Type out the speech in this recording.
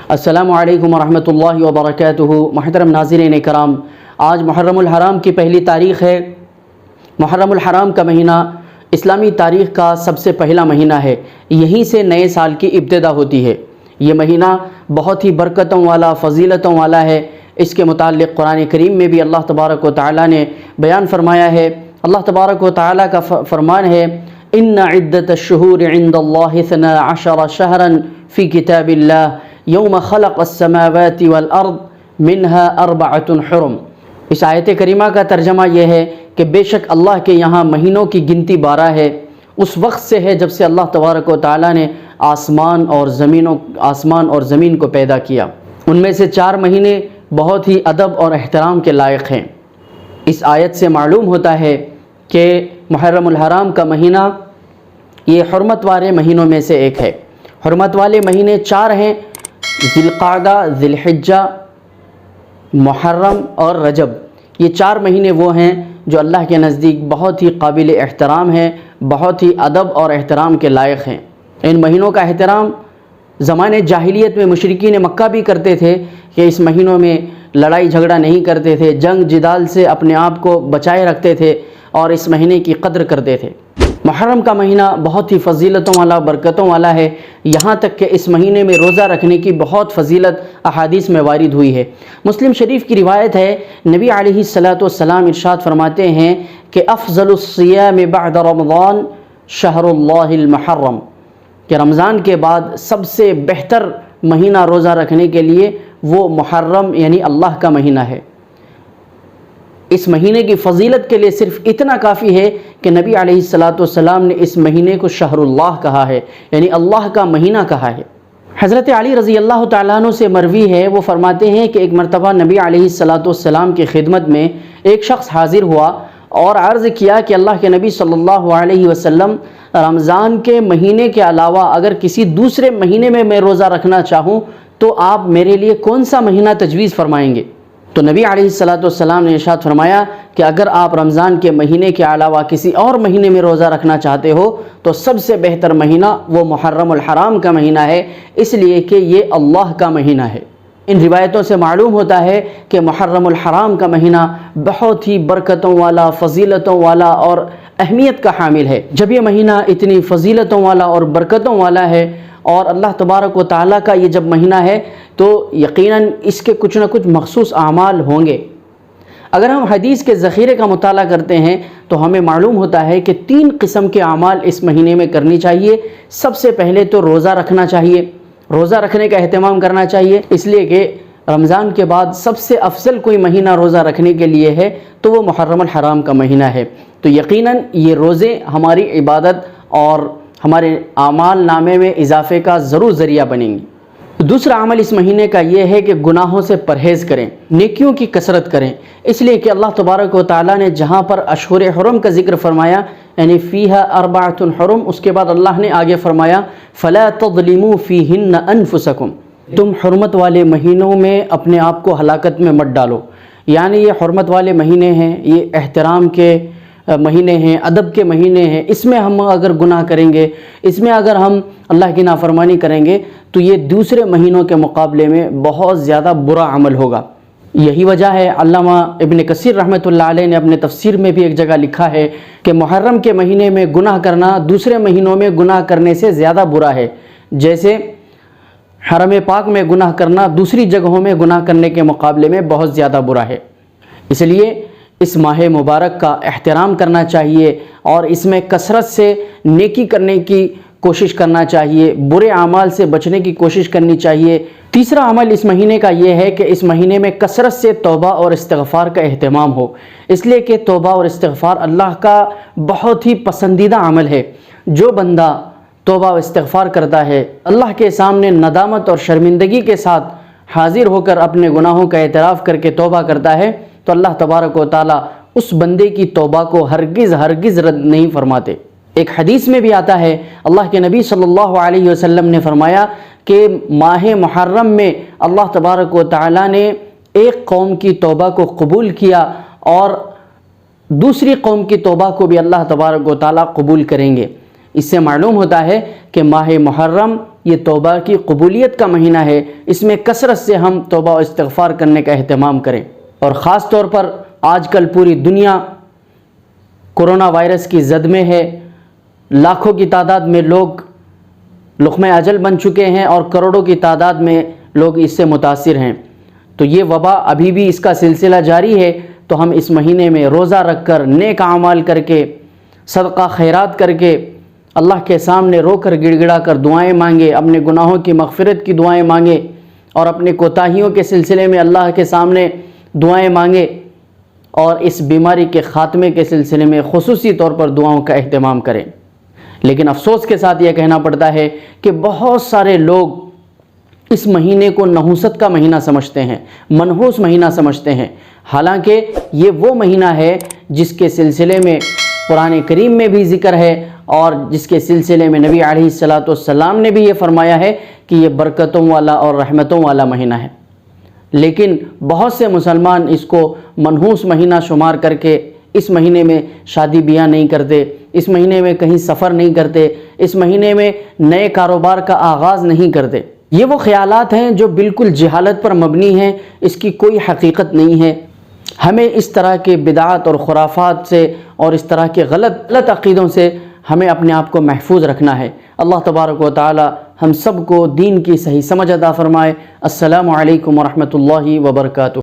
السلام علیکم ورحمۃ اللہ وبرکاتہ۔ محترم ناظرین کرام، آج محرم الحرام کی پہلی تاریخ ہے۔ محرم الحرام کا مہینہ اسلامی تاریخ کا سب سے پہلا مہینہ ہے، یہیں سے نئے سال کی ابتدا ہوتی ہے۔ یہ مہینہ بہت ہی برکتوں والا، فضیلتوں والا ہے۔ اس کے متعلق قرآن کریم میں بھی اللہ تبارک و تعالیٰ نے بیان فرمایا ہے۔ اللہ تبارک و تعالیٰ کا فرمان ہے، ان عدت الشہور عند اللہ 12 شہرا فی کتاب اللہ یوم خلق السماوات والارض منها 4 حرم۔ اس آیت کریمہ کا ترجمہ یہ ہے کہ بے شک اللہ کے یہاں مہینوں کی گنتی 12 ہے، اس وقت سے ہے جب سے اللہ تبارک و تعالیٰ نے آسمان اور زمین کو پیدا کیا۔ ان میں سے 4 مہینے بہت ہی ادب اور احترام کے لائق ہیں۔ اس آیت سے معلوم ہوتا ہے کہ محرم الحرام کا مہینہ یہ حرمت والے مہینوں میں سے ایک ہے۔ حرمت والے مہینے 4 ہیں، ذی القعدہ، ذی الحجہ، محرم اور رجب۔ یہ 4 مہینے وہ ہیں جو اللہ کے نزدیک بہت ہی قابل احترام ہیں، بہت ہی ادب اور احترام کے لائق ہیں۔ ان مہینوں کا احترام زمانے جاہلیت میں مشرکین مکہ بھی کرتے تھے کہ اس مہینوں میں لڑائی جھگڑا نہیں کرتے تھے، جنگ جدال سے اپنے آپ کو بچائے رکھتے تھے اور اس مہینے کی قدر کرتے تھے۔ محرم کا مہینہ بہت ہی فضیلتوں والا، برکتوں والا ہے، یہاں تک کہ اس مہینے میں روزہ رکھنے کی بہت فضیلت احادیث میں وارد ہوئی ہے۔ مسلم شریف کی روایت ہے، نبی علیہ الصلاۃ والسلام ارشاد فرماتے ہیں کہ افضل الصیام بعد رمضان شہر اللہ المحرم، کہ رمضان کے بعد سب سے بہتر مہینہ روزہ رکھنے کے لیے وہ محرم یعنی اللہ کا مہینہ ہے۔ اس مہینے کی فضیلت کے لیے صرف اتنا کافی ہے کہ نبی علیہ الصلاۃ والسلام نے اس مہینے کو شہر اللہ کہا ہے، یعنی اللہ کا مہینہ کہا ہے۔ حضرت علی رضی اللہ تعالیٰ عنہ سے مروی ہے، وہ فرماتے ہیں کہ ایک مرتبہ نبی علیہ الصلاۃ والسلام کی خدمت میں ایک شخص حاضر ہوا اور عرض کیا کہ اللہ کے نبی صلی اللہ علیہ وسلم، رمضان کے مہینے کے علاوہ اگر کسی دوسرے مہینے میں روزہ رکھنا چاہوں تو آپ میرے لیے کون سا مہینہ تجویز فرمائیں گے؟ تو نبی علیہ الصلاۃ والسلام نے ارشاد فرمایا کہ اگر آپ رمضان کے مہینے کے علاوہ کسی اور مہینے میں روزہ رکھنا چاہتے ہو تو سب سے بہتر مہینہ وہ محرم الحرام کا مہینہ ہے، اس لیے کہ یہ اللہ کا مہینہ ہے۔ ان روایتوں سے معلوم ہوتا ہے کہ محرم الحرام کا مہینہ بہت ہی برکتوں والا، فضیلتوں والا اور اہمیت کا حامل ہے۔ جب یہ مہینہ اتنی فضیلتوں والا اور برکتوں والا ہے اور اللہ تبارک و تعالیٰ کا یہ جب مہینہ ہے تو یقیناً اس کے کچھ نہ کچھ مخصوص اعمال ہوں گے۔ اگر ہم حدیث کے ذخیرے کا مطالعہ کرتے ہیں تو ہمیں معلوم ہوتا ہے کہ 3 قسم کے اعمال اس مہینے میں کرنی چاہیے۔ سب سے پہلے تو روزہ رکھنا چاہیے، روزہ رکھنے کا اہتمام کرنا چاہیے، اس لیے کہ رمضان کے بعد سب سے افضل کوئی مہینہ روزہ رکھنے کے لیے ہے تو وہ محرم الحرام کا مہینہ ہے۔ تو یقیناً یہ روزے ہماری عبادت اور ہمارے اعمال نامے میں اضافے کا ضرور ذریعہ بنیں گی۔ دوسرا عمل اس مہینے کا یہ ہے کہ گناہوں سے پرہیز کریں، نیکیوں کی کثرت کریں، اس لیے کہ اللہ تبارک و تعالیٰ نے جہاں پر اشہر حرم کا ذکر فرمایا یعنی فیہا 4 حرم، اس کے بعد اللہ نے آگے فرمایا فلا تظلموا فیہن انفسکم، تم حرمت والے مہینوں میں اپنے آپ کو ہلاکت میں مت ڈالو۔ یعنی یہ حرمت والے مہینے ہیں، یہ احترام کے مہینے ہیں، ادب کے مہینے ہیں، اس میں ہم اگر گناہ کریں گے، اس میں اگر ہم اللہ کی نافرمانی کریں گے تو یہ دوسرے مہینوں کے مقابلے میں بہت زیادہ برا عمل ہوگا۔ یہی وجہ ہے علامہ ابن کثیر رحمۃ اللہ علیہ نے اپنے تفسیر میں بھی ایک جگہ لکھا ہے کہ محرم کے مہینے میں گناہ کرنا دوسرے مہینوں میں گناہ کرنے سے زیادہ برا ہے، جیسے حرم پاک میں گناہ کرنا دوسری جگہوں میں گناہ کرنے کے مقابلے میں بہت زیادہ برا ہے۔ اس لیے اس ماہ مبارک کا احترام کرنا چاہیے اور اس میں کثرت سے نیکی کرنے کی کوشش کرنا چاہیے، برے اعمال سے بچنے کی کوشش کرنی چاہیے۔ تیسرا عمل اس مہینے کا یہ ہے کہ اس مہینے میں کثرت سے توبہ اور استغفار کا اہتمام ہو، اس لیے کہ توبہ اور استغفار اللہ کا بہت ہی پسندیدہ عمل ہے۔ جو بندہ توبہ و استغفار کرتا ہے، اللہ کے سامنے ندامت اور شرمندگی کے ساتھ حاضر ہو کر اپنے گناہوں کا اعتراف کر کے توبہ کرتا ہے تو اللہ تبارک و تعالیٰ اس بندے کی توبہ کو ہرگز رد نہیں فرماتے۔ ایک حدیث میں بھی آتا ہے، اللہ کے نبی صلی اللہ علیہ وسلم نے فرمایا کہ ماہ محرم میں اللہ تبارک و تعالیٰ نے ایک قوم کی توبہ کو قبول کیا اور دوسری قوم کی توبہ کو بھی اللہ تبارک و تعالیٰ قبول کریں گے۔ اس سے معلوم ہوتا ہے کہ ماہ محرم یہ توبہ کی قبولیت کا مہینہ ہے، اس میں کثرت سے ہم توبہ و استغفار کرنے کا اہتمام کریں۔ اور خاص طور پر آج کل پوری دنیا کورونا وائرس کی زد میں ہے، لاکھوں کی تعداد میں لوگ لقمہ اجل بن چکے ہیں اور کروڑوں کی تعداد میں لوگ اس سے متاثر ہیں۔ تو یہ وبا ابھی بھی اس کا سلسلہ جاری ہے، تو ہم اس مہینے میں روزہ رکھ کر، نیک اعمال کر کے، صدقہ خیرات کر کے، اللہ کے سامنے رو کر گڑ گڑا کر دعائیں مانگے، اپنے گناہوں کی مغفرت کی دعائیں مانگے اور اپنے کوتاہیوں کے سلسلے میں اللہ کے سامنے دعائیں مانگے، اور اس بیماری کے خاتمے کے سلسلے میں خصوصی طور پر دعاؤں کا اہتمام کریں۔ لیکن افسوس کے ساتھ یہ کہنا پڑتا ہے کہ بہت سارے لوگ اس مہینے کو نحوست کا مہینہ سمجھتے ہیں، منحوس مہینہ سمجھتے ہیں، حالانکہ یہ وہ مہینہ ہے جس کے سلسلے میں قرآن کریم میں بھی ذکر ہے اور جس کے سلسلے میں نبی علیہ السلام نے بھی یہ فرمایا ہے کہ یہ برکتوں والا اور رحمتوں والا مہینہ ہے۔ لیکن بہت سے مسلمان اس کو منحوس مہینہ شمار کر کے اس مہینے میں شادی بیاہ نہیں کرتے، اس مہینے میں کہیں سفر نہیں کرتے، اس مہینے میں نئے کاروبار کا آغاز نہیں کرتے۔ یہ وہ خیالات ہیں جو بالکل جہالت پر مبنی ہیں، اس کی کوئی حقیقت نہیں ہے۔ ہمیں اس طرح کے بدعات اور خرافات سے اور اس طرح کے غلط عقیدوں سے ہمیں اپنے آپ کو محفوظ رکھنا ہے۔ اللہ تبارک و تعالی ہم سب کو دین کی صحیح سمجھ عطا فرمائے۔ السلام علیکم ورحمۃ اللہ وبرکاتہ۔